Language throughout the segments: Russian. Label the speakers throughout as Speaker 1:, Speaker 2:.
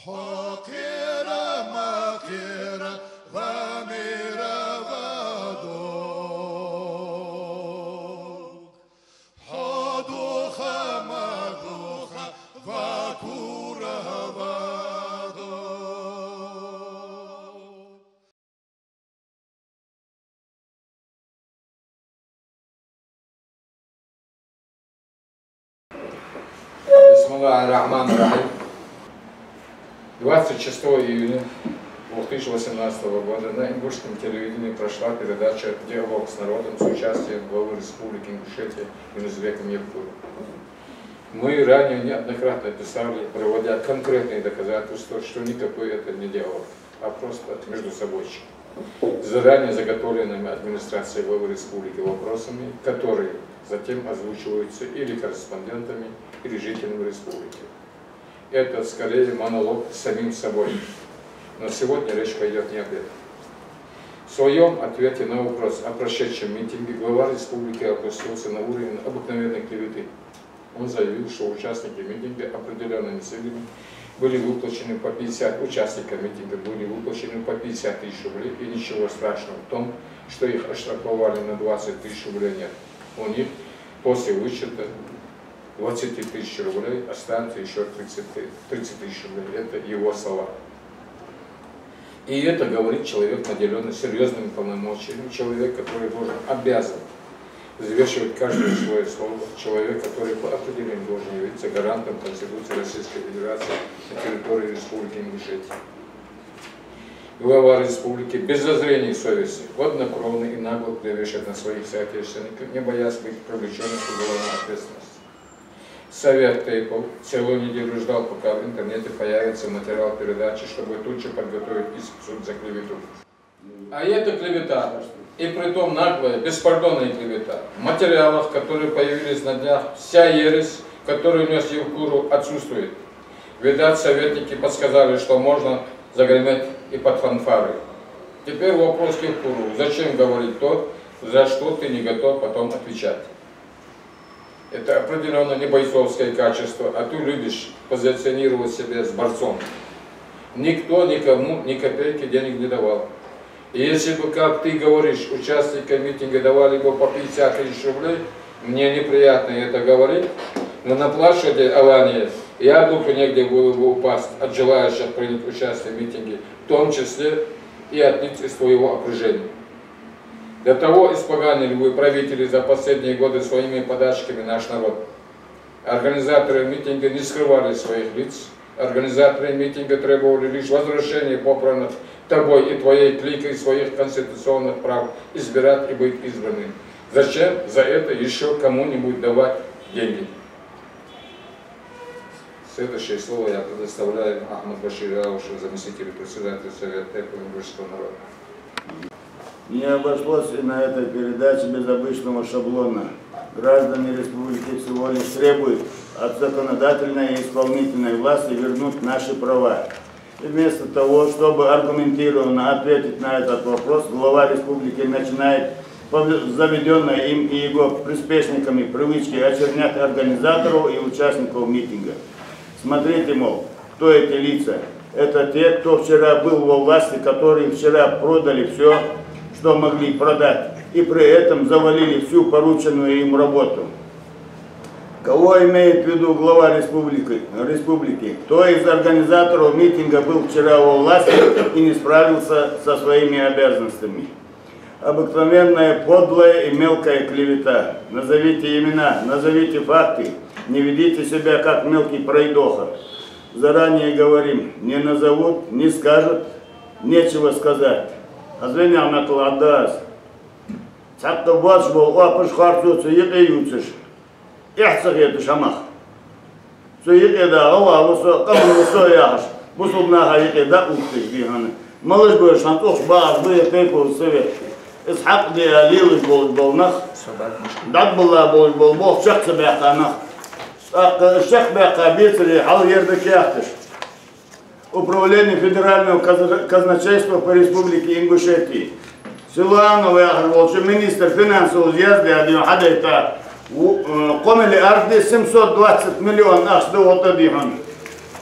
Speaker 1: حقيرة مقيرة غامرة ودوق حدوخة مدوخة فاكورة ودوق.
Speaker 2: Бисмиллахир-рахманир-рахим. 26 июня 2018 года на ингушском телевидении прошла передача «Диалог с народом» с участием главы Республики Ингушетия Юнузбека Миркулова. Мы ранее неоднократно писали, проводя конкретные доказательства, что никакой это не диалог, а просто междусобойчик, заранее заготовленными администрацией главы республики вопросами, которые затем озвучиваются или корреспондентами, или жителями республики. Это скорее монолог с самим собой. Но сегодня речь пойдет не об этом. В своем ответе на вопрос о прошедшем митинге глава республики опустился на уровень обыкновенной клеветы. Он заявил, что участники митинга определенными целями были выплачены по 50, участникам митинга были выплачены по 50 тысяч рублей, и ничего страшного в том, что их оштрафовали на 20 тысяч рублей, нет. У них после вычета 20 тысяч рублей останется еще 30 тысяч рублей. Это его слова. И это говорит человек, наделенный серьезными полномочиями, человек, который должен, обязан взвешивать каждое свое слово, человек, который по определению должен явиться гарантом Конституции Российской Федерации на территории Республики Ингушетия. Глава республики без зазрения совести, хладнокровно и нагло клевещет на своих соотечественников, не боясь быть привлеченным к уголовной ответственности. Совет Тейпов целую неделю ждал, пока в интернете появится материал передачи, чтобы тут же подготовить иск в суд за клевету. А это клевета, и притом наглая, беспардонная клевета. В материалах, которые появились на днях, вся ересь, которую нес Евкуру, отсутствует. Видать, советники подсказали, что можно загреметь и под фанфары. Теперь вопрос к Евкуру. Зачем говорить то, за что ты не готов потом отвечать? Это определенно не бойцовское качество, а ты любишь позиционировать себя с борцом. Никто никому ни копейки денег не давал. И если бы, как ты говоришь, участникам митинга давали бы по 50 тысяч рублей, мне неприятно это говорить, но на площади Алании яблоку негде было бы упасть от желающих принять участие в митинге, в том числе и от лиц из твоего окружения. До того испоганили вы, правители, за последние годы своими подачками наш народ. Организаторы митинга не скрывали своих лиц. Организаторы митинга требовали лишь возвращения попранных тобой и твоей кликой своих конституционных прав избирать и быть избранным. Зачем за это еще кому-нибудь давать деньги? Следующее слово я предоставляю Ахмаду Баширу, заместителю председателя Совета ингушского народа.
Speaker 3: Не обошлось и на этой передаче без обычного шаблона. Граждане республики всего лишь требуют от законодательной и исполнительной власти вернуть наши права. И вместо того, чтобы аргументированно ответить на этот вопрос, глава республики начинает заведенной им и его приспешниками привычки очернять организаторов и участников митинга. Смотрите, мол, кто эти лица? Это те, кто вчера был во власти, которые вчера продали все, что могли продать, и при этом завалили всю порученную им работу. Кого имеет в виду глава республики? Кто из организаторов митинга был вчера во власти и не справился со своими обязанностями? Обыкновенная подлая и мелкая клевета. Назовите имена, назовите факты, не ведите себя как мелкий пройдоха. Заранее говорим, не назовут, не скажут, нечего сказать. Азвенял на кладас. Цатта баш бол, апыш хартуцы, ютыш. Ихцах еду шамах. Су еда, ова, вусо, каму вусо яш. Бусубнаха еда ухтыш биханы. Малыш бы шантух баш, бы тейпу совет. Исхак де алилыш бол нах. Дак была бол, бог шахца бяха нах. Шах бяха бицели, хал ердак яхтыш. Управление Федерального казначейства по Республике Ингушетии. Силуанов Яхарволчу, министр финансов съезда, один хадайта, комили арди 720 миллионов, аж до вот одихан.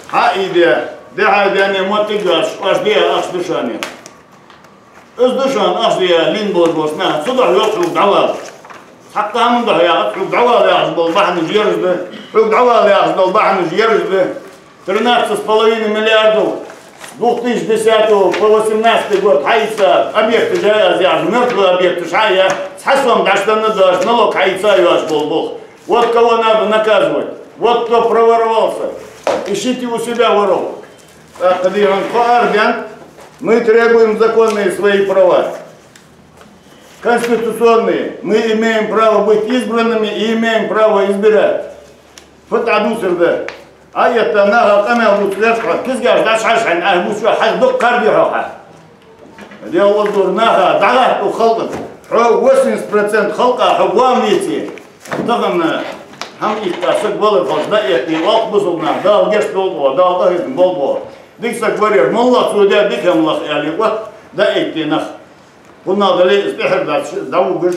Speaker 3: Ха идея, Deha beni motigaş, aşdiye aşdışanı. Özdüşan aşdiye linboz bosna, sudah yok dava. Hatta من ده يا دعوة يا البحر جيرز دعوة يا البحر جيرز 13,5 миллиардов 2010 по 18 год хайца объекты же мертвые объекты шая с хасом даштаны дашь налог хайца яш был. Вот кого надо наказывать, вот кто проворовался. Ищите у себя воров. Мы требуем законные свои права. Конституционные. Мы имеем право быть избранными и имеем право избирать. Вот одну сюда. А это нага камел муслешка. Кизгаш дашашан ахбусва хаздук карбиха. Дело воздур нага дага у халка. 80% халка хавамнити. Тагамна хам ихтасак болы халда эти вак бузулна. Дал геш болбо, дал ахизм болбо. Диксак варир молла судя дикамлах яли вот да эти нах. قلنا ذلك استحر داوغش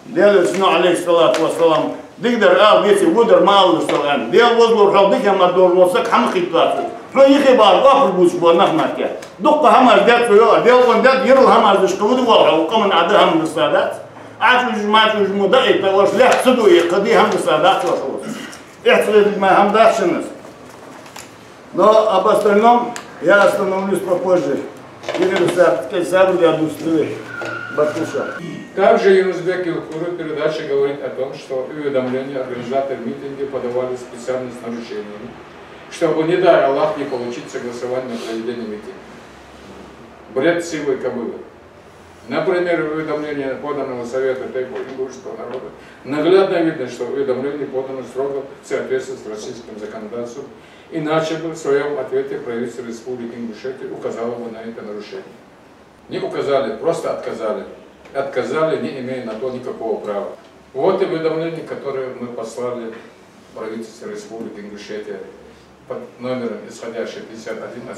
Speaker 3: ديال سنا عليه الصلاة والسلام ديقدر بيتي ودر ما الله السلام ديال وزلور خال ديك ما دور وسك هم خيطاتو شو يخي بار قافل بوش بو نحمك دقة هم ازداد سيوه ديال ونداد يرل هم ازدش قود والعو وقمن عدها من السادات عاشو جماعة جمودائي تواش لح صدو يقضي هم السادات وشوز احترد ما هم داشنس но об остальном я остановлюсь попозже.
Speaker 2: Также Юнусбек Илкуру в передаче говорит о том, что уведомления организаторов митинга подавали специально с нарушениями, чтобы, не дай Аллах, не получить согласование на проведение митинга. Бред силы кобылы. Например, уведомление поданного Совета Тайпо-Ингушского народа наглядно видно, что уведомление подано строго в соответствии с российским законодательством, иначе бы в своем ответе правительство Республики Ингушетия указало бы на это нарушение. Не указали, просто отказали. Отказали, не имея на то никакого права. Вот уведомление, которое мы послали правительству Республики Ингушетия под номером исходящий 51 от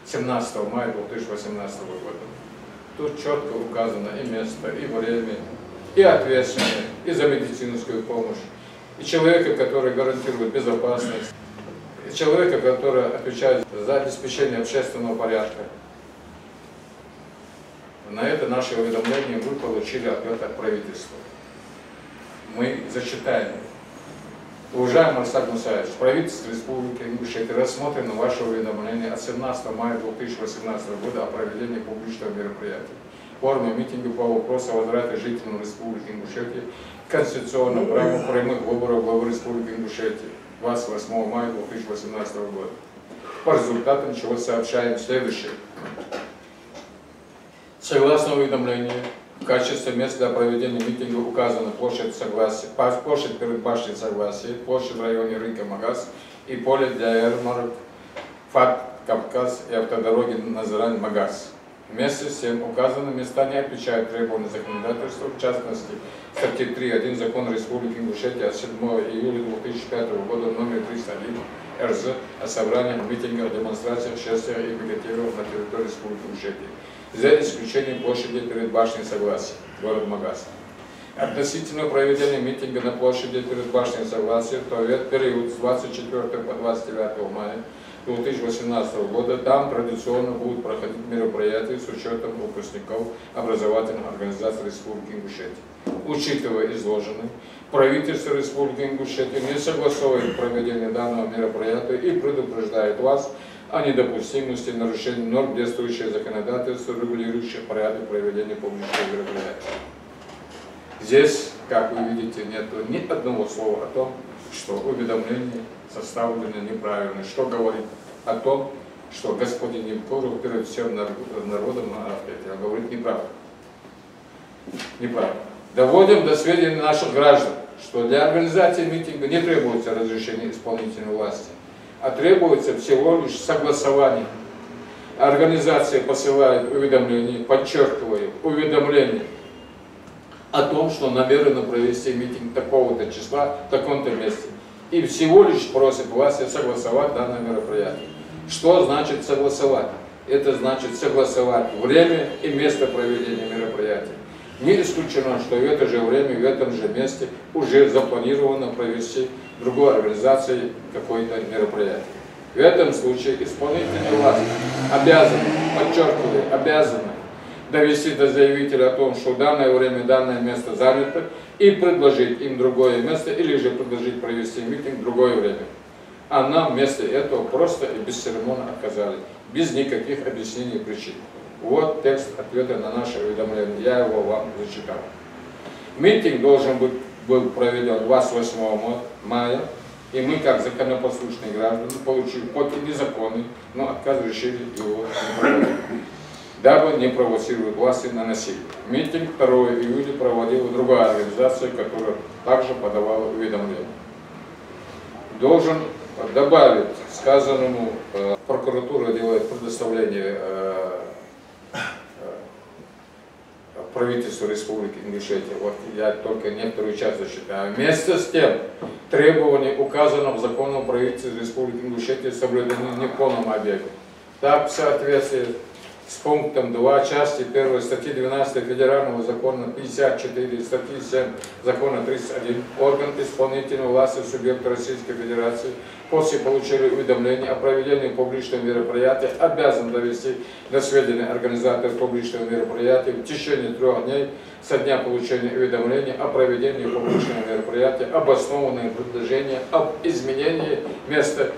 Speaker 2: 17 мая 2018 года. Тут четко указано и место, и время, и ответственность, и за медицинскую помощь, и человека, который гарантирует безопасность, и человека, который отвечает за обеспечение общественного порядка. На это наше уведомление мы получили ответ от правительства. Мы зачитаем. Уважаемый Марсак Мусаевич, правительство Республики Ингушетия рассмотрено ваше уведомление от 17 мая 2018 года о проведении публичного мероприятия в форме митинга по вопросу возврата жителям Республики Ингушетия конституционным правом прямых выборов главы Республики Ингушетия 28 мая 2018 года. По результатам чего сообщаем следующее. Согласно уведомлению, в качестве места для проведения митинга указана площадь Согласия, площадь перед башней Согласия, площадь в районе рынка Магаз и поле для ярмарок ФАТ Кавказ и автодороги Назрань-Магаз. Вместе с тем указанные места не отвечают требованиям законодательства, в частности, статьи 3.1 Закона Республики Ингушетия от 7 июля 2005 года номер 301 РЗ о собрании митингов, демонстрациях, шествиях и пикетированиях на территории Республики Ингушетия, за исключением площади перед башней Согласия, город Магаз. Относительно проведения митинга на площади перед башней Согласия, то в период с 24 по 29 мая 2018 года там традиционно будут проходить мероприятия с учетом выпускников образовательных организаций Республики Ингушетия. Учитывая изложенное, правительство Республики Ингушетия не согласовывает проведение данного мероприятия и предупреждает вас о недопустимости нарушений норм действующего законодательства, регулирующих порядок проведения публичного мероприятия. Здесь, как вы видите, нет ни одного слова о том, что уведомление составлено неправильно, что говорит о том, что господин Илкуру перед всем народом говорит неправду. Неправда. Доводим до сведения наших граждан, что для организации митинга не требуется разрешение исполнительной власти, а требуется всего лишь согласование. Организация посылает уведомление, подчеркиваю, уведомление о том, что намерена провести митинг такого-то числа в таком-то месте. И всего лишь просит власти согласовать данное мероприятие. Что значит согласовать? Это значит согласовать время и место проведения мероприятия. Не исключено, что в это же время, в этом же месте уже запланировано провести другой организацией какое-то мероприятие. В этом случае исполнительная власть обязана, подчеркиваю, обязана довести до заявителя о том, что в данное время данное место занято, и предложить им другое место, или же предложить провести митинг в другое время. А нам вместо этого просто и бесцеремонно отказали, без никаких объяснений и причин. Вот текст ответа на наше уведомление, я его вам зачитал. Митинг должен был проведен 28 мая, и мы, как законопослушные граждане, получив хоть и незаконный, но отказ решили его не проводить, дабы не провоцировать власти на насилие. Митинг 2 июля проводила другая организация, которая также подавала уведомление. Должен добавить сказанному, прокуратура делает предоставление правительству Республики Ингушетия. Вот я только некоторую часть зачитаю. Вместе с тем, требования, указанные в законном правительстве Республики Ингушетия, соблюдены не в полном объеме. Так, в соответствии с пунктом 2 части 1 статьи 12 Федерального закона 54, статьи 7 закона 31, орган исполнительной власти субъекта Российской Федерации после получения уведомления о проведении публичного мероприятия обязан довести до сведения организатора публичного мероприятия в течение 3 дней со дня получения уведомления о проведении публичного мероприятия обоснованное предложение об изменении места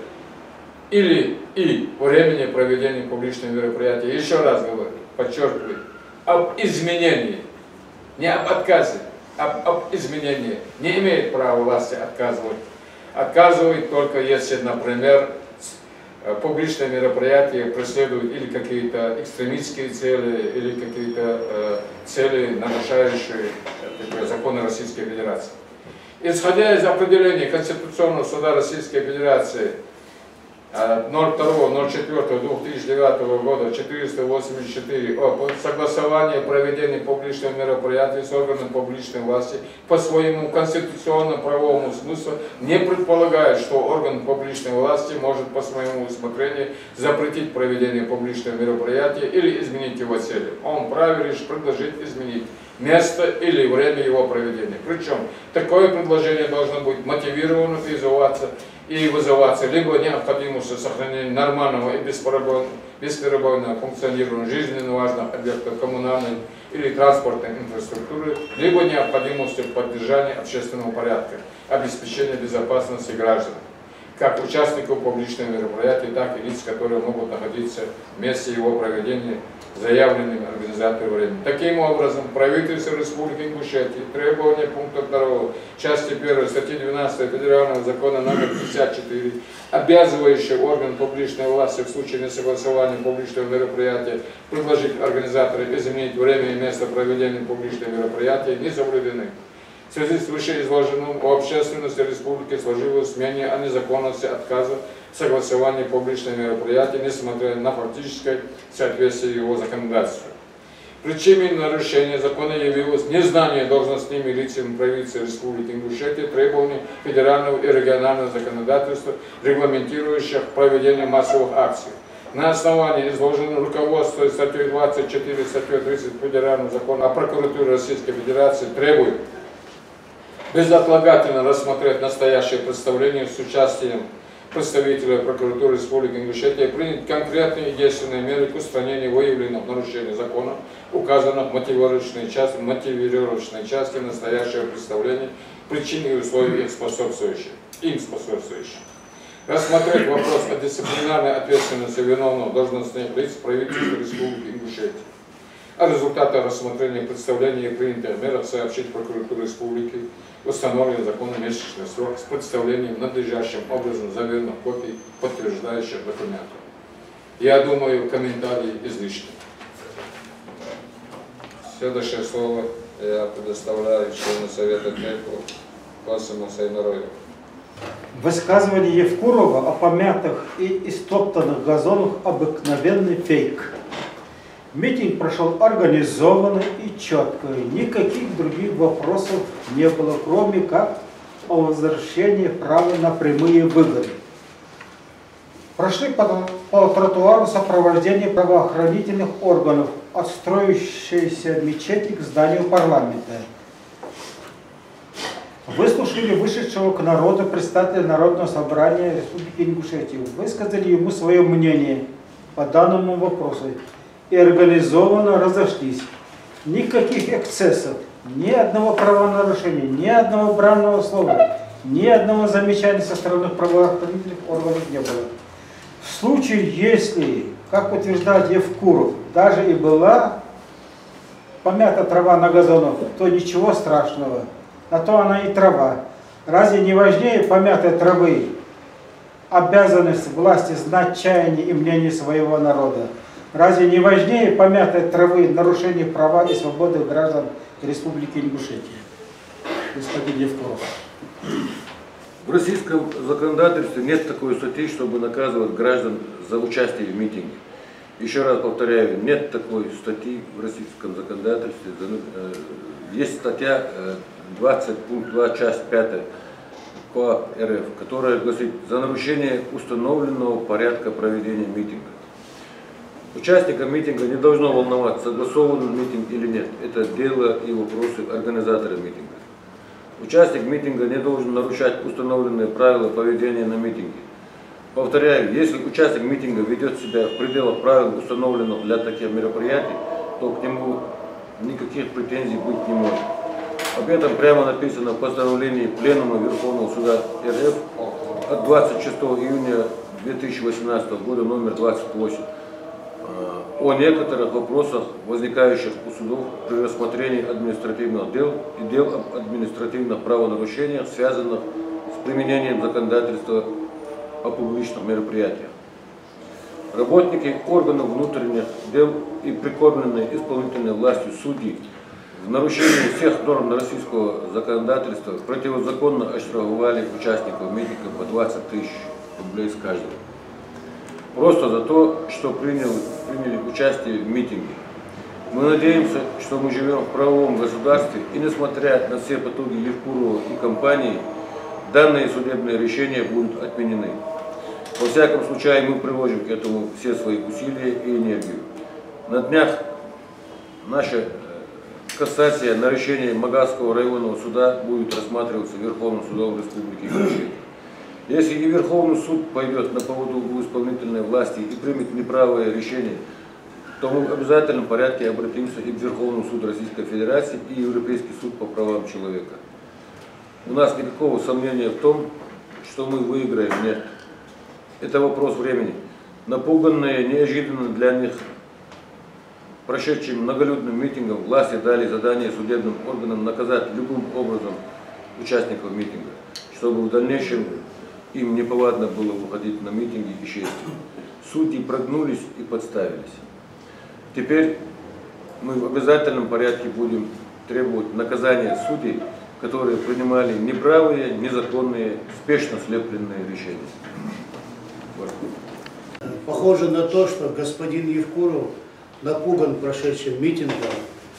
Speaker 2: или и времени проведения публичного мероприятия. Еще раз говорю, подчеркиваю, об изменении, не об отказе, об изменении. Не имеет права власти отказывать. Отказывает только если, например, публичное мероприятие преследует или какие-то экстремистские цели, или какие-то цели, нарушающие законы Российской Федерации. Исходя из определения Конституционного суда Российской Федерации 02.04.2009 года 484 о согласовании проведения публичного мероприятия с органом публичной власти по своему конституционно-правовому смыслу не предполагает, что орган публичной власти может по своему усмотрению запретить проведение публичного мероприятия или изменить его цели. Он вправе лишь предложить изменить место или время его проведения. Причем такое предложение должно быть мотивировано и вызываться либо необходимостью сохранения нормального и бесперебойного функционирования жизненно важных объектов коммунальной или транспортной инфраструктуры, либо необходимостью поддержания общественного порядка, обеспечения безопасности граждан, как участников публичного мероприятия, так и лиц, которые могут находиться в месте его проведения, заявленными организатором времени. Таким образом, правительство Республики Ингушетия требования пункта 2 части 1 статьи 12 Федерального закона номер 54, обязывающий орган публичной власти в случае несогласования публичного мероприятия предложить организатору изменить время и место проведения публичного мероприятия, не соблюдены. В связи с вышеизложенным у общественности республики сложилось мнение о незаконности отказа согласования публичного мероприятия, несмотря на фактическое соответствие его законодательству. Причиной нарушения закона явилось незнание должностными лицами правительства Республики Ингушетия требований федерального и регионального законодательства, регламентирующих проведение массовых акций. На основании изложенного руководства статьей 24, статьей 30 Федерального закона о прокуратуре Российской Федерации требует безотлагательно рассмотреть настоящее представление с участием представителя прокуратуры Республики Ингушетия и принять конкретные и действенные меры к устранению выявленных нарушений закона, указанных в мотивировочной части настоящего представления, причин и условий им способствующих. Рассмотреть вопрос о дисциплинарной ответственности виновных должностных лиц правительства Республики Ингушетия. О результатах рассмотрения представления и принятых мерах сообщить прокуратуре Республики установленный законом месячный срок с представлением надлежащим образом заверенных копий подтверждающих документов. Я думаю, комментарии излишни. Следующее слово я предоставляю члену Совета ТЭКу Косому Сайнароеву.
Speaker 4: Высказывание Евкурова о помятых и истоптанных газонах – обыкновенный фейк. Митинг прошел организованно и четко. Никаких других вопросов не было, кроме как о возвращении права на прямые выборы. Прошли по тротуару сопровождение правоохранительных органов от строящейся мечети к зданию парламента. выслушали вышедшего к народу представителя Народного собрания Республики Ингушетия, высказали ему свое мнение по данному вопросу и организованно разошлись. Никаких эксцессов, ни одного правонарушения, ни одного бранного слова, ни одного замечания со стороны правоохранительных органов не было. В случае, если, как утверждает Евкуров, даже и была помята трава на газонах, то ничего страшного, а то она и трава. Разве не важнее помятой травы обязанность власти знать чаяние и мнение своего народа? Разве не важнее помятой травы нарушение права и свободы граждан Республики Ингушетия? Господин Евкуров.
Speaker 5: В российском законодательстве нет такой статьи, чтобы наказывать граждан за участие в митинге. Еще раз повторяю, нет такой статьи в российском законодательстве. Есть статья 20 пункт 2, часть 5 КоАП РФ, которая гласит: за нарушение установленного порядка проведения митинга. Участникам митинга не должно волновать, согласован митинг или нет. Это дело и вопросы организатора митинга. Участник митинга не должен нарушать установленные правила поведения на митинге. Повторяю, если участник митинга ведет себя в пределах правил, установленных для таких мероприятий, то к нему никаких претензий быть не может. Об этом прямо написано в постановлении Пленума Верховного Суда РФ от 26 июня 2018 года номер 28 о некоторых вопросах, возникающих у судов при рассмотрении административных дел и дел об административных правонарушениях, связанных с применением законодательства о публичных мероприятиях. Работники органов внутренних дел и прикормленные исполнительной властью судьи в нарушении всех норм российского законодательства противозаконно оштрафовали участников митинга по 20 тысяч рублей с каждого. Просто за то, что приняли участие в митинге. Мы надеемся, что мы живем в правовом государстве, и несмотря на все потуги Евкурова и компании, данные судебные решения будут отменены. Во всяком случае, мы приложим к этому все свои усилия и энергию. На днях наша кассация на решение Магазского районного суда будет рассматриваться Верховным судом Республики Ингушетия. Если и Верховный суд пойдет на поводу у исполнительной власти и примет неправое решение, то мы в обязательном порядке обратимся и к Верховному суду Российской Федерации, и Европейский суд по правам человека. У нас никакого сомнения в том, что мы выиграем, нет. Это вопрос времени. Напуганные неожиданно для них прошедшим многолюдным митингом власти дали задание судебным органам наказать любым образом участников митинга, чтобы в дальнейшем им неповадно было выходить на митинги и шествия. Судьи прогнулись и подставились. Теперь мы в обязательном порядке будем требовать наказания судей, которые принимали неправые, незаконные, спешно слепленные решения.
Speaker 6: Похоже на то, что господин Евкуров напуган прошедшим митингом.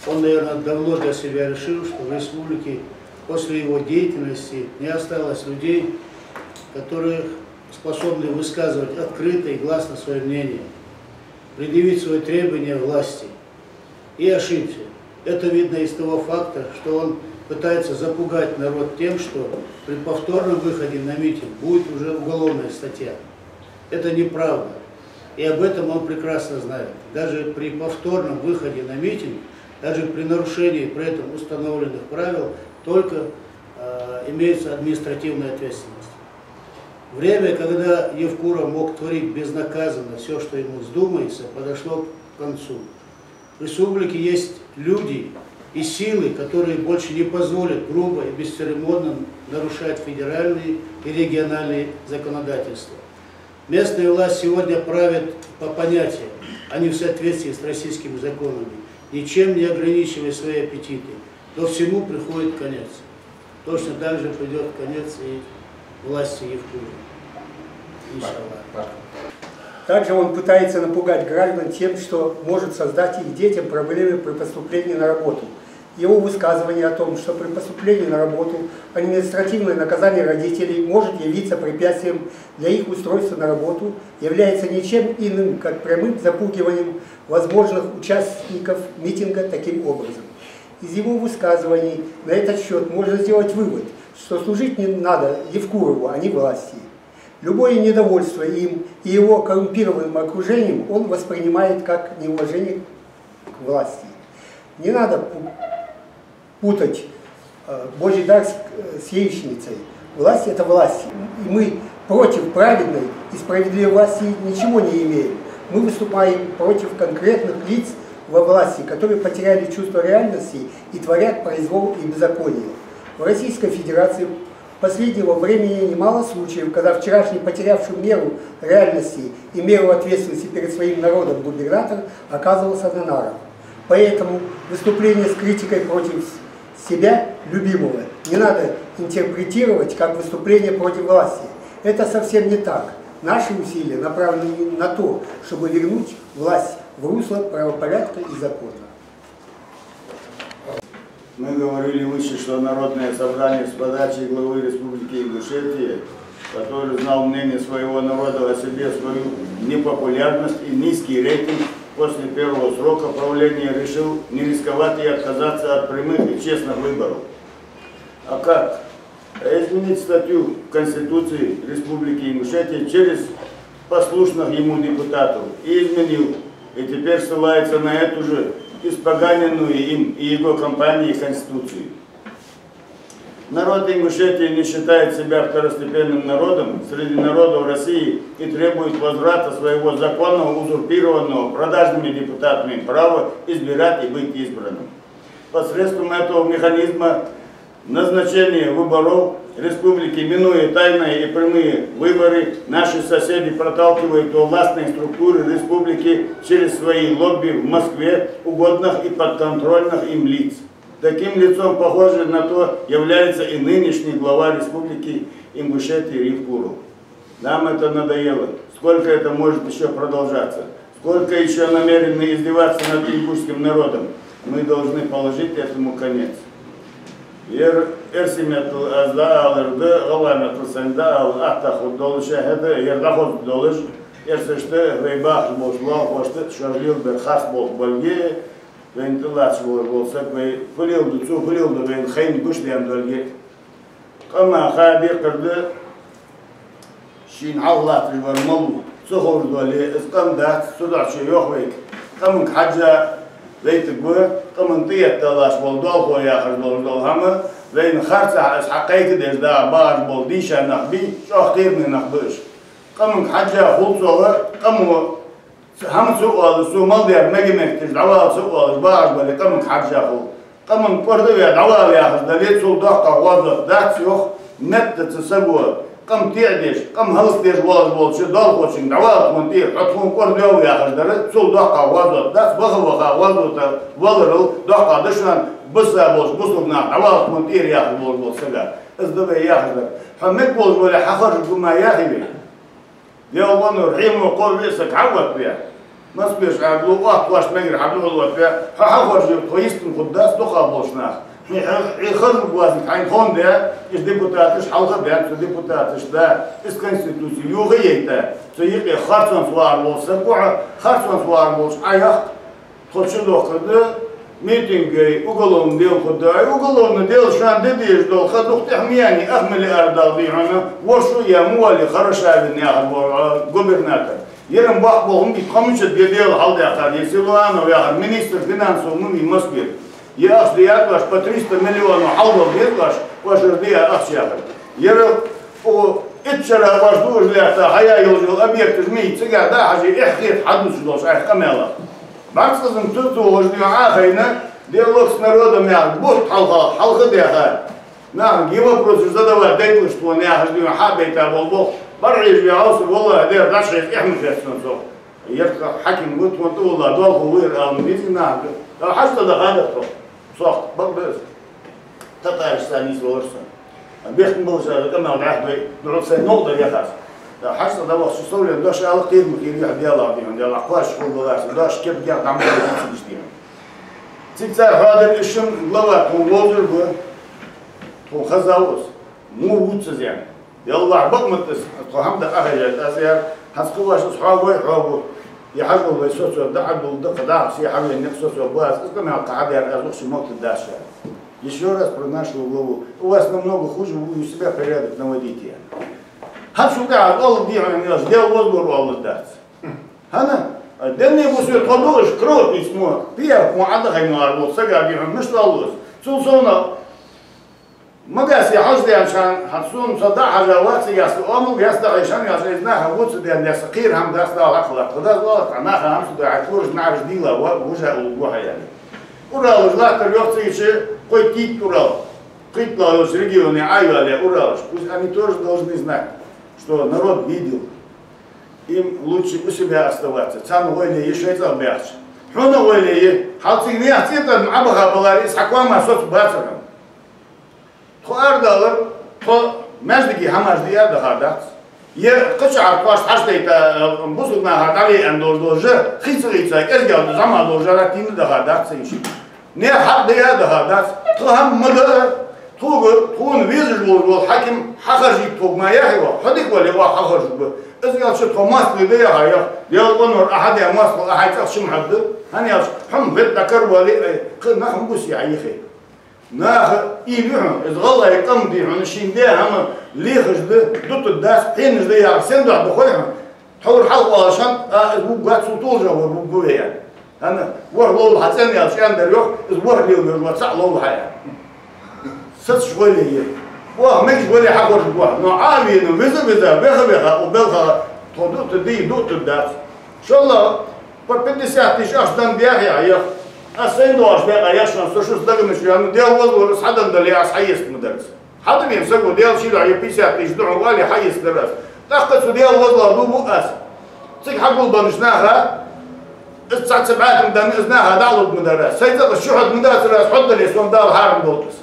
Speaker 6: Он, наверное, давно для себя решил, что в республике после его деятельности не осталось людей, которые способны высказывать открыто и гласно свое мнение, предъявить свои требования власти. И ошибся. Это видно из того факта, что он пытается запугать народ тем, что при повторном выходе на митинг будет уже уголовная статья. Это неправда. И об этом он прекрасно знает. Даже при повторном выходе на митинг, даже при нарушении при этом установленных правил, только имеется административная ответственность. Время, когда Евкуров мог творить безнаказанно все, что ему вздумается, подошло к концу. В республике есть люди и силы, которые больше не позволят грубо и бесцеремонно нарушать федеральные и региональные законодательства. Местная власть сегодня правит по понятиям, а не в соответствии с российскими законами, ничем не ограничивая свои аппетиты. Но всему приходит конец. Точно так же придет конец и власти Евкурова. Иншаллах.
Speaker 7: Также он пытается напугать граждан тем, что может создать их детям проблемы при поступлении на работу. Его высказывание о том, что при поступлении на работу административное наказание родителей может явиться препятствием для их устройства на работу, является ничем иным, как прямым запугиванием возможных участников митинга таким образом. Из его высказываний на этот счет можно сделать вывод, что служить не надо Евкурову, а не власти. Любое недовольство им и его коррумпированным окружением он воспринимает как неуважение к власти. Не надо путать Божий дар с яичницей. Власть – это власть. И мы против праведной и справедливой власти ничего не имеем. Мы выступаем против конкретных лиц во власти, которые потеряли чувство реальности и творят произвол и беззаконие. В Российской Федерации последнего времени немало случаев, когда вчерашний потерявший меру реальности и меру ответственности перед своим народом губернатор оказывался на нарах. Поэтому выступление с критикой против себя, любимого, не надо интерпретировать как выступление против власти. Это совсем не так. Наши усилия направлены на то, чтобы вернуть власть в русло правопорядка и закона.
Speaker 3: Мы говорили выше, что Народное собрание с подачи главы Республики Ингушетия, который знал мнение своего народа о себе, свою непопулярность и низкий рейтинг, после первого срока правления решил не рисковать и отказаться от прямых и честных выборов. А как? Изменить статью Конституции Республики Ингушетия через послушных ему депутатов. И изменил. И теперь ссылается на эту же испоганенную им и его компанией Конституцию. Народ Ингушетии не считает себя второстепенным народом среди народов России и требует возврата своего законного, узурпированного продажными депутатами права избирать и быть избранным. Посредством этого механизма назначения выборов республики, минуя тайные и прямые выборы, наши соседи проталкивают во властные структуры республики через свои лобби в Москве угодных и подконтрольных им лиц. Таким лицом, похоже на то, является и нынешний глава республики Ингушетия Евкуров. Нам это надоело. Сколько это может еще продолжаться? Сколько еще намерены издеваться над ингушским народом? Мы должны положить этому конец. Эрсиметл аздал, эрды, галаметл сандал, ахтахуд долыш, ердахуд долыш, эрсеште, рейбах бошлал, хошты, шарлил берхас бол бөлге, вентилач болса, фылилды, цу фылилды, вен хейн гуш дем бөлге. Кама хаби кырды, шин аллат ривармалу, цухор доли, эскандат, судачы йохвейк, камын хаджа, ويت جوا كمان تيجي تلاش بالدول خويا خرج بالدول هم وين خرج على حقيقة ده ده بار بالديش نخبي شو خير من نخبش كمان حاجة خلصوا كمان هم سؤال سؤال ده ما جمعت دعوة سؤال بار بل كمان حاجة خل كمان كورد يا دعوة يا خرج ده ليت سؤال ده قواد ده سيوخ نت تسوى كم تيجيش كم هلس تيج واز شو دال خوشين دعوة من تيج حطهم كورد يا خرج ده سؤال ده قواد ده بخل قواد ده والرو ده قادشان بس بنا دعوة من تيج يا خرج سلا إذا يا خرج فمك بوز ولا حخرج بما يا خبي يا الله نرحم وقول بيسك عود بيا ما سبيش عبدو واحد واش مجري عبدو الله بيا حخرج تويستن قداس دخل بوشناخ يخرج بوازن حين خون ده إيش ديبوتاتش حلقة بيان سو ديبوتاتش ده إس كونستيتوسي يوغيته سيجي خارجن سوار بوس سبوع خارجن سوار بوس أيخ خدشلو خده ميتينج уголовный дел خدای уголовный дел شان ديش دول خدوخ تحمياني أحمل أرض ضيعنا وشو يا موالي خرشابين يا губернатор يرم باق بهم بيقامش الديل حال ده خد يسيلوانو يا министр финансов مني Москве يا أخ ديات واش по 300 миллионов حال ديت واش واش ديا أخشابر يرم او اتشرا واش دوج لعتا حيا يلجل أبيك تجميع تسقع دا حاجي إحكيت حدوش دوش إح كمالا Марксизм тут уже ахайна, диалог с народом я бот халка деха. На ги вопросы задавать, дайте что не ахаждю хабейта болбол. Барриж я аусу волла дер даши ихм фестонсо. Ярка хаким вот вот волла долго выр алмизи на. Хашта да хадато. Сох бакбес. Татарстан изворса. Бехн был же кама рахбей, дроцай нолда яхас. حاسة ده وقت صور داش على قيد مكير يحبيلا عندهم ده الأقواش كل داش كيف جاب عمل تيجي تيجي هذا الإشم لغة ووزر بو هو خزاوس مو وتز يعني يلا عبق متس فهم ده أهل أزير هسقواش أصحابه يحبوا يحبوا بيسوسوا ده عبوا ده قدام سي حبوا النفس سوسوا باس كم يقعد يعني أزوج موت الداش Еще раз про нашу главу. У вас намного хуже, вы у себя порядок наводите. Хапшука, Аллах делал, сделал возбор Аллах даст. Хана, денный бусвет ходуш, кровь письмо. Пьер, муадахай муарбол, сага бирам, мышто Аллах. Сулсона, магаси хажды аншан, хатсун сада хажаватsi ясу, омул ясда айшан ясу, изнаха вуцу ден ясу, қир хам даста алақла. Худа злалат, анаха хамсу да акуш наш дила, вужа улгуха яли. Урал, жлатар ёхцичи, хоть тит Урал. Кытлалыш регионе Айвале, Уралыш. Пусть они тоже должны знать, что народ видел. Им лучше у себя оставаться. Цан войне еще это обязан. Хуна войне, халцик не отцветан, абаха баларис, хаквама соцбацарам. Хуардалар, то междики хамаждия дахадакс. Ер кычар паш хаштайта бусугна хатали андолжа, хицрица, кезгал зама должа тины дахадакс иши. Не хаддия дахадакс, то хам мада تون ویزش بود حکم حقیقی تو مایه و حدیق ولی و حقیقی بود. از این شد خماس لیده هایا دیال قنور أحد ماس و أحد شم حد هنیاش هم بد ذكر ولی خد نخم بوسی عیخی. نه ایبیهم از غلا یکم دیون شینده هم لیخش ده دوت الداس حینش ده یا سند عند خویهم حور حلق واشان بو قات سطول جوار بو قویان. أنا ورلول حسن يا شان دريوخ از ورلول وتصع لول حيا. ست شغلية، واه مش شغلية حقور شغلة، نعامي نوزا بيخا وبيخا تودو تدي دوت الدات. إن شاء الله بالبديسات تيجي أشدن بياهي عيا، أسيندو أشبه عيا شان سوشوس دقمش يعني ديال وضو حدا دلي عس حيس مدرس. حدا بيمسكوا ديال شيلو عيا بيسات تيجي دعوا والي حيس درس. تأخذ ديال وضو دوبو أس. تيجي حقول بنشناها. الساعة 7 مدام إذناها دعوة مدرس. سيدنا الشهد مدرس راس حد اللي يسون دار حارم بولتس.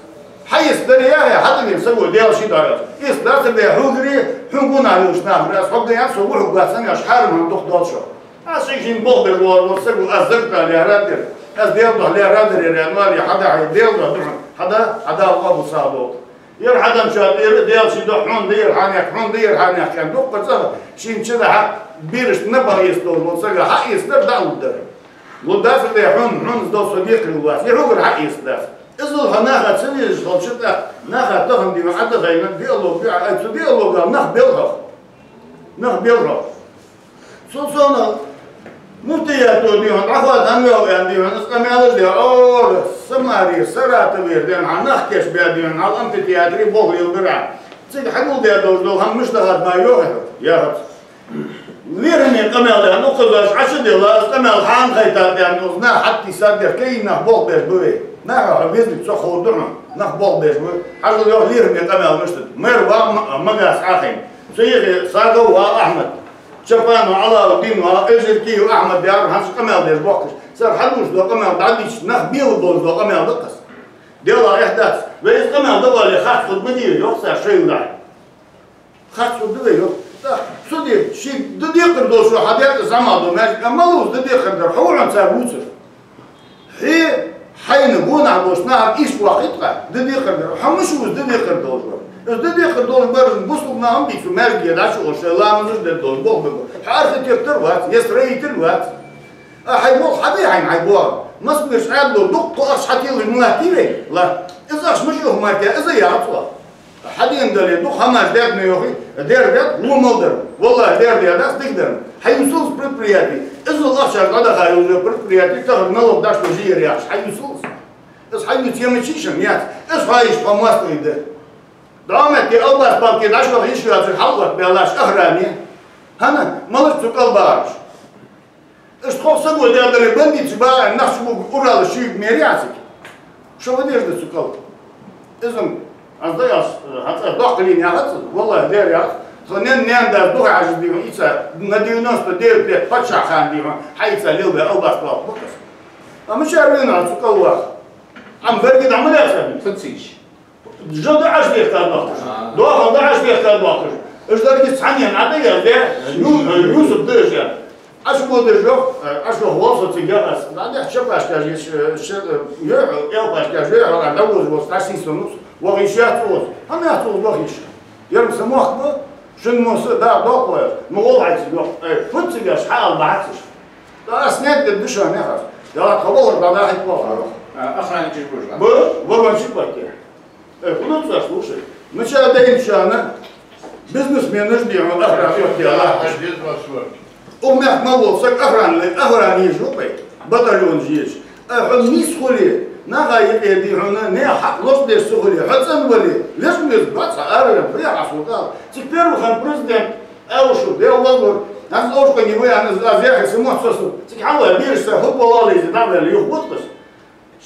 Speaker 3: حيس دريا حدا بيمسكوا ديال شي دارس. يسداس اللي هوغري هنقول على وشناه راس حد يمسكوا وحو قاسن يا شحال من تخدل شو. أشيء بول بالوار وسكوا أزرت على رادر. أز ديال ده على رادر يعني حدا ديال ده حدا أبو صابوت. ير حدا مشات ديال شي دحون دير حانيك كان دوق قصه شي كذا بيرش نبغى يستول وسكا حق يستر داود وداس اللي حون ده صديق الواس يروح حق يستر إذا هناها تسوي شغل شتا ناها تهم دي حدا غير ديالوج ديالوج نخبرها صوصنا متياتو ديون عفوا دميو يعني نسمعوا دي اور سماري سرات بير دين نحكيش بيدين على انت تياتري بوغ يلبرع سيد حقول دي دول هم مش دغد ما يوه يا رب ليرني قمل ده نقض 10 دولار قمل حان خيطات يعني وزنا حتى يصدر كاين نخبول بيش بوي نعرف بيزني تسخو درنا نخبول بيش بوي حاجه يوه ليرني قمل مشت ميروا مقاس اخين سيدي صادو واحمد شفانو على الدين وإجركي وأحمد ديار هنش قمال دير بوقش صار حدوش دو قمال بعديش نخبيل دول دو قمال دقس ديلا إحداث وإذا قمال دول خاص خد مدير يخسر شيء ولا خاص خد دول يخ سودي شيء دقيق دول شو حديات زمان ماشي مالوش دقيق در حولا صار وصل هي حين بون عبوش نعم إيش وقتها دقيق در حمش وش دقيق دول دقيق دول برد بوصل نعم بيك مارجي داش وش لا مزوج دول بول حارث تكتر وات يسري تلوات حيبول حبي حيبول مش عدلو دق أشحتي المناتيري لا إذا أش مشوه ماركا إذا يعطوا حدين دلي دق هماش دير نيوخي دير دير لو مقدر والله دير دير داس تقدر حيوصلش بريبرياتي إذا الأشر قد خايل بريبرياتي تهر نلو داش وجي رياش حيوصلش إذا حيوصل يمشيشم يات إذا هايش قماص يده دعمت يا الله بالكي داش ولا يشوي هذا الحلقة بلاش أهراني هنا مالك تقول بارش اشتخص سقوا ده اللي بندي تبع الناس بقول شيء ميرياسك شو بدي أجد تقول إذن أصدقائي حتى داخلين يا حتى والله دير يا خلينا نعم ده دوح عجز ديهم إيسا نديوناس بدير ده فتشة خان ديهم حيث ليل ده الله سبحانه بكس أما شارين على تقول واحد عم برجع عمل يا سامي
Speaker 2: فتسيش
Speaker 3: جو 12 بيختار باقش دو 11 بيختار باقش ايش درجة ثانية نعطيها ده يوسف درجة اشبه درجة اشبه وسط تجارس بعدين شوف ايش كاجي يا باش كاجي على دوز وستاشي سنوس وغيشات اوز هم يعطوا وغيش يرمس مخبه شن موس ده دوق مغول عايز يروح فتسي شحال بعتش ده اسناد الدشة نخرج يلا قبول بعدها حيطلع
Speaker 2: Охранник Чешбуржа.
Speaker 3: Был в Аванчипаке. Куда слушай. Мы сейчас даем чана. Бизнесмены ждем охрану. У меня молодцы охранные жопы. Батальон здесь. Не схули. Нагай эдирона не хаклос не схули. Хацан были. Лишь мы сбаться армия. Прямо сукал. Теперь ухан президент. Аушу. Делал нас ложка не вы, а завяхай сама сосу. Тикала бирса хупала лизи. Там ли ухвоткас.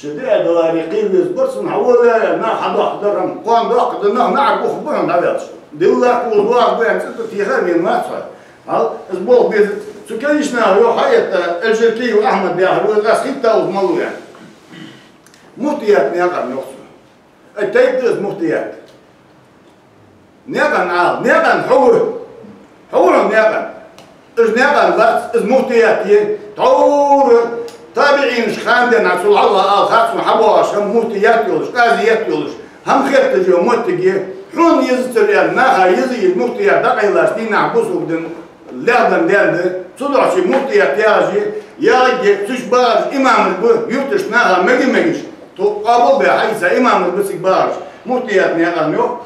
Speaker 3: شديد ولا رقيب يصبرسن حوالي نا حدا قدرهم قام داق دنا نعرف خبرهم نبيش دلك والواق بين ست تيخر من ماتفا هل اسبوع بيز سكانيشنا هو حياة الجركي واحمد بياهر والغاسيتا ومالويا مفتيات نيقن يوصل التايب مفتيات نيقن عال نيقن حور نيقن اش نيقن بس مفتيات طور تابعين شخاندن عسول الله خاصم حبواش هم مفتيات يولش قاضيات يولش هم خير تجي متجي حون يزتريال ناها يزي المفتيات دقيلاش دينا عبوسو بدن لعبن ديالده صدرشي مفتيات ياجي تشباج امام البو يفتش ناها مجيش تو قابل بها حيث امام البسك باج مفتيات نيغان يو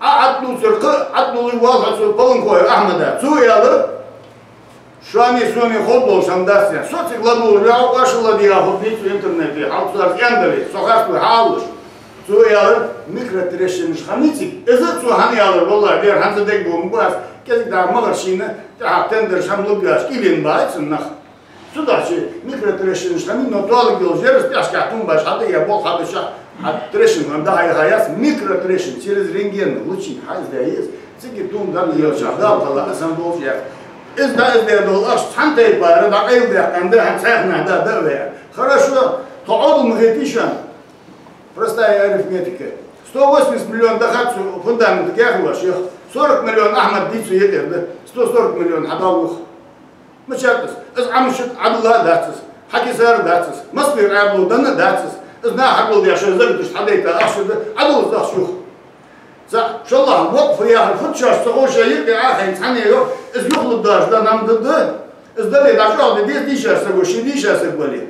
Speaker 3: عدلو سرقه عدلو الواضح سو بلنكوي احمد سويالر Шани суни ходбол шандасия. Соци гладул ряу вашила дия ходбицу интернете. Халцар эндали. Сохарству хаулуш. Цуялар микротрешин шханицик. Эза цуханиялар волла вер ханзадек бумбас. Кезик да магаршина. Та тендер шамлугаш килин байцын нах. Судачи микротрешин шханин но туалык дел жерс пяшка тумбаш хады я бол хадыша. Трешин он да хаяс микротрешин через рентген лучи хайзда есть. Цики тум да елша да бала асамбов я. إذا دول أشحن تيبار ده قيل ده عنده هنساعنا ده хорошо تعود المغيتيشان простая арифметика 180 миллион дохацу фундамент кяхла шех 40 миллион Ахмад дицу едер да 140 миллион адалух مشاتس إذا عمشت عدلا داتس حكي سار داتس مصبر عبلو دنا داتس إذا حبلو دي عشان زبطش حديتا أشد عدل دخشوخ إن شاء الله وقف يا الفتشة استغوش يبقى آخر إنسان يقول إذا يخلط داش ده نام ضد إذا ده ليه داشوا ده ديش أسرقوش ديش أسرقولي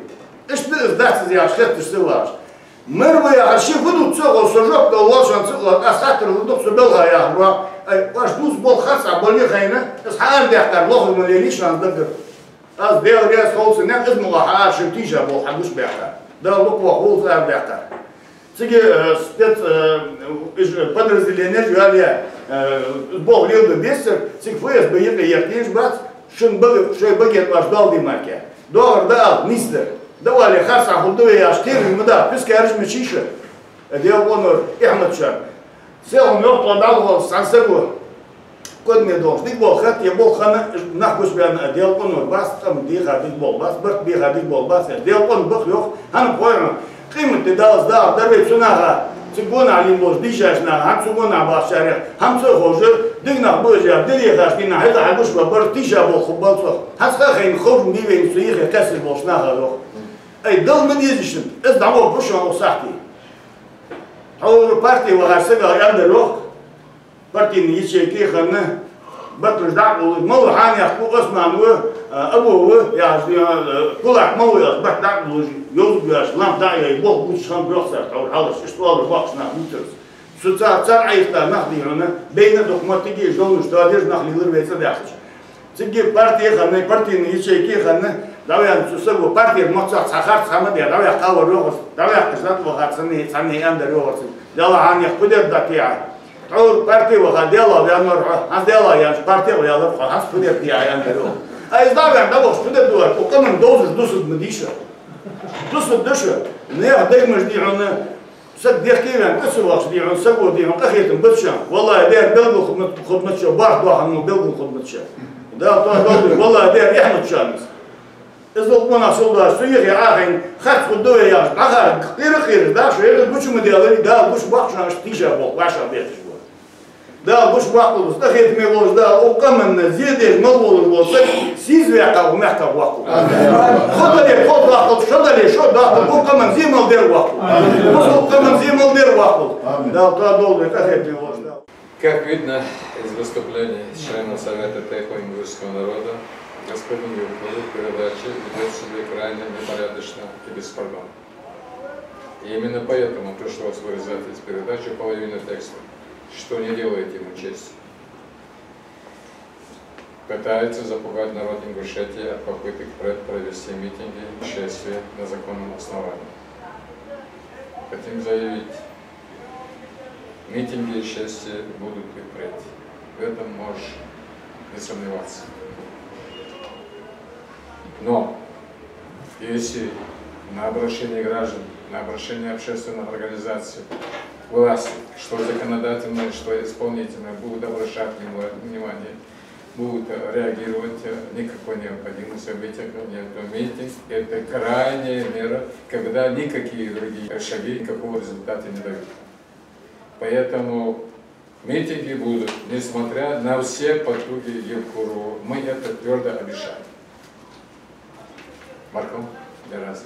Speaker 3: إيش ده إذا ده زي عشان تسواش مرة يا عشان فدو تسوق سجق ده الله شان تسوق أساتر ودق سبلها يا برا واش دوس بول خاص عبالي خينا إذا حار ده أكتر الله مليانيش عن ذكر أز ده رياس خالص إنك إذا مغاحة شمتيجا بول حدوش بيحتر ده لقوا خالص بيحتر Цеги подразделения жали сбол лилды бестер, цег ФСБ ехнеш бац, шин багет ваш дал димаке. Доллар дал нистер. Давали хаса худуя аштир, мда, пискарж мечиша. Дел онор Ахмадшан. Сел мёртво дал сансеру. Код мне должен. Дик бол хат, я бол хана нахуш бян дел онор бас там диха дик бол бас, бат биха дик бол бас. Дел он бах ёх, хан поэма. قيمة داز دا دربي سناها تقول عليهم بوش ديشاشنا هم تقول عباشاري هم تخوجر دينا بوجا ديري خاشنا هذا حبوش ببر تيجا بو خبال صح هسه خين خوف مديبين سويخ كسر بوشناها روح أي دل من يزيشن إذا دعوا بوشان وصحتي هو بارتي وغاسقة يعمل روح بارتي نيجي كي خلنا بطل دعوة مو حاني أخو أسمع أبوه يعني كلك مو يصبح دعوة يوزبياش لام داعي يبوه بوش خام بيخسر تقول حالش اشتوال الفاقشنا ميترس سوتسار عيستا نخدي هنا بين دوكماتيكي جدون اشتواليش نخلي لربيت سداخش تجي بارتي خلنا بارتي نيجي كي خلنا دعوة سوسبو بارتي مصر سخار سامد يا دعوة قاوة روغس دعوة قشنات وغاد سني أمدر روغس يلا عني قدر دكيا تعور بارتي وغاد يلا بيامر هاس يلا يعني بارتي ويلا هاس قدر دكيا أمدر روغ أي دعوة دعوة قدر دور وكمان دوز مديشة تصل دشة نيا دايما جديعنا سد ديكيران كسواش ديعون سبوا ديعون قخيتم بتشان والله دير بلغو خدمة شا بارد واحد من بلغو خدمة شا ده والله دير احمد شامس إذا قلنا صلى سويخي عاهن خد خدوه ياش عاهن خير ده شو يقول بوش مديالي ده بوش باقشان اشتيجا بوك واشا بيتش بوك ده بوش باقلوس تخيت ميلوش ده وقمنا زيدش ملول الوصف سيزويقا ومحكا واقو خدلي خد واقو شدلي شو ده وقمنا زي مالدير واقو وقمنا زي مالدير واقو ده طادول تخيت ميلوش ده.
Speaker 2: Как видно из выступления члена Совета Тайхо-Ингушского народа, господин Юрков в передаче ведет себя крайне непорядочно и беспардонно. И именно поэтому пришлось вырезать из передачи половину текста, что не делает ему честь. Пытается запугать народ Ингушетии от попыток провести митинги и шествия на законном основании. Хотим заявить, митинги и шествия будут и впредь. В этом можешь не сомневаться. Но если на обращение граждан, на обращение общественных организаций, власти, что законодательное, что исполнительное, будут обращать внимание, будут реагировать, никакой необходимости события нет. Митинг – это крайняя мера, когда никакие другие шаги никакого результата не дают. Поэтому митинги будут, несмотря на все потуги Евкурова. Мы это твердо обещаем. Марком, Бераз.